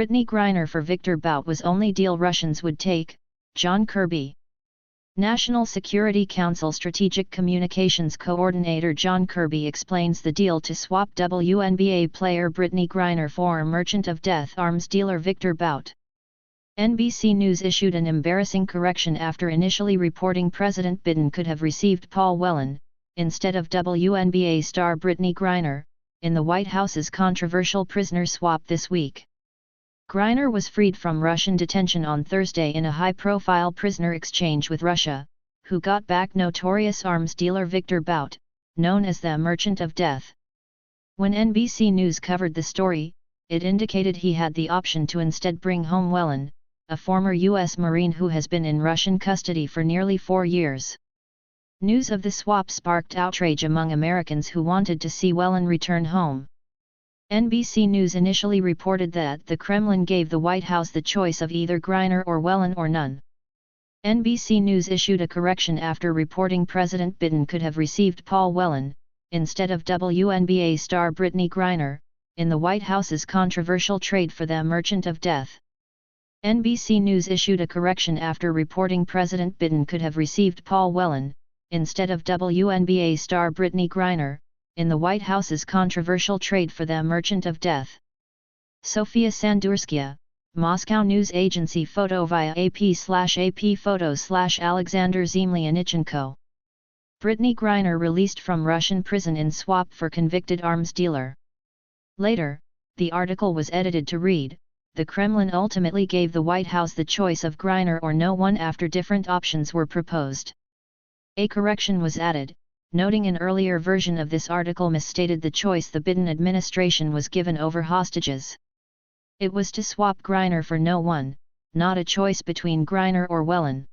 Brittany Griner for Victor Bout was only deal Russians would take, John Kirby. National Security Council Strategic Communications Coordinator John Kirby explains the deal to swap WNBA player Brittany Griner for Merchant of Death arms dealer Victor Bout. NBC News issued an embarrassing correction after initially reporting President Biden could have received Paul Whelan, instead of WNBA star Brittany Griner, in the White House's controversial prisoner swap this week. Griner was freed from Russian detention on Thursday in a high-profile prisoner exchange with Russia, who got back notorious arms dealer Victor Bout, known as the Merchant of Death. When NBC News covered the story, it indicated he had the option to instead bring home Whelan, a former U.S. Marine who has been in Russian custody for nearly 4 years. News of the swap sparked outrage among Americans who wanted to see Whelan return home. NBC News initially reported that the Kremlin gave the White House the choice of either Griner or Whelan or none. NBC News issued a correction after reporting President Biden could have received Paul Whelan, instead of WNBA star Brittany Griner, in the White House's controversial trade for the Merchant of Death. NBC News issued a correction after reporting President Biden could have received Paul Whelan, instead of WNBA star Brittany Griner, in the White House's controversial trade for the Merchant of Death. Sofia Sandurskaya, Moscow news agency photo via AP/AP photos/Alexander Zemlyanichenko. Brittany Griner released from Russian prison in swap for convicted arms dealer. Later, the article was edited to read, the Kremlin ultimately gave the White House the choice of Griner or no one after different options were proposed. A correction was added, noting an earlier version of this article misstated the choice the Biden administration was given over hostages. It was to swap Griner for no one, not a choice between Griner or Whelan.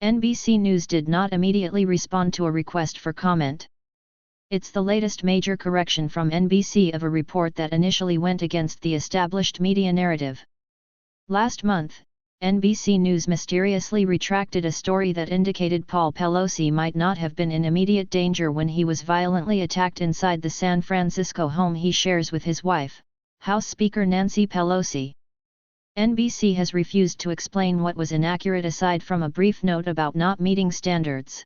NBC News did not immediately respond to a request for comment. It's the latest major correction from NBC of a report that initially went against the established media narrative. Last month, NBC News mysteriously retracted a story that indicated Paul Pelosi might not have been in immediate danger when he was violently attacked inside the San Francisco home he shares with his wife, House Speaker Nancy Pelosi. NBC has refused to explain what was inaccurate aside from a brief note about not meeting standards.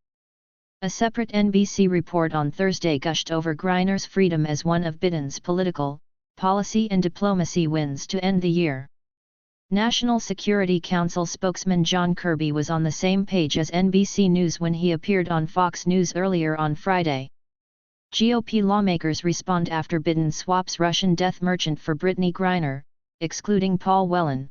A separate NBC report on Thursday gushed over Griner's freedom as one of Biden's political, policy and diplomacy wins to end the year. National Security Council spokesman John Kirby was on the same page as NBC News when he appeared on Fox News earlier on Friday. GOP lawmakers respond after Biden swaps Russian death merchant for Brittany Griner, excluding Paul Whelan.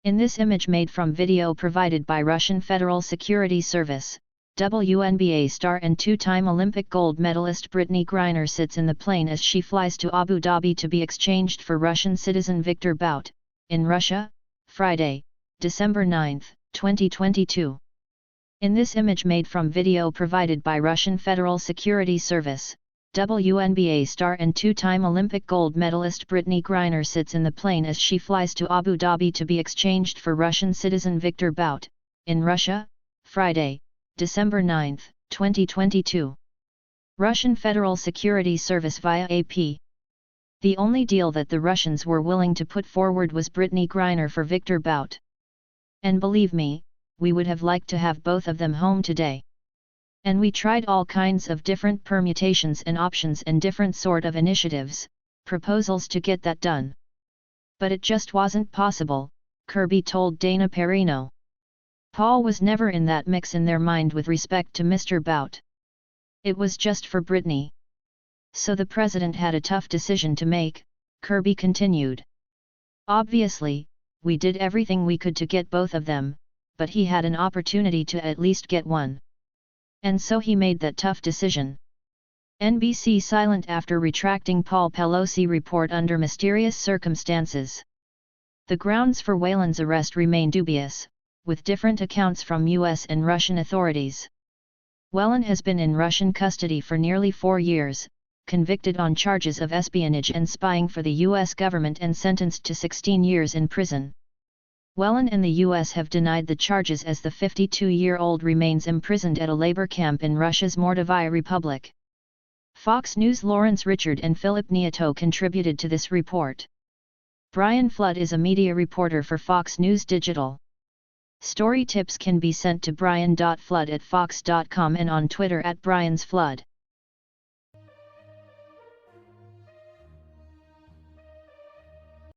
In this image made from video provided by Russian Federal Security Service, WNBA star and two-time Olympic gold medalist Brittany Griner sits in the plane as she flies to Abu Dhabi to be exchanged for Russian citizen Victor Bout, in Russia, Friday, December 9, 2022. In this image made from video provided by Russian Federal Security Service, WNBA star and two-time Olympic gold medalist Brittany Griner sits in the plane as she flies to Abu Dhabi to be exchanged for Russian citizen Victor Bout, in Russia, Friday, December 9, 2022. Russian Federal Security Service via AP. The only deal that the Russians were willing to put forward was Brittany Griner for Victor Bout. And believe me, we would have liked to have both of them home today. And we tried all kinds of different permutations and options and different sort of initiatives, proposals to get that done. But it just wasn't possible, Kirby told Dana Perino. Paul was never in that mix in their mind with respect to Mr. Bout. It was just for Brittany. So the president had a tough decision to make, Kirby continued. Obviously, we did everything we could to get both of them, but he had an opportunity to at least get one. And so he made that tough decision. NBC silent after retracting Paul Pelosi report under mysterious circumstances. The grounds for Whelan's arrest remain dubious, with different accounts from U.S. and Russian authorities. Whelan has been in Russian custody for nearly 4 years, convicted on charges of espionage and spying for the U.S. government and sentenced to 16 years in prison. Whelan and the U.S. have denied the charges as the 52-year-old remains imprisoned at a labor camp in Russia's Mordovia Republic. Fox News' Lawrence Richard and Philip Nieto contributed to this report. Brian Flood is a media reporter for Fox News Digital. Story tips can be sent to brian.flood@fox.com and on Twitter @briansflood.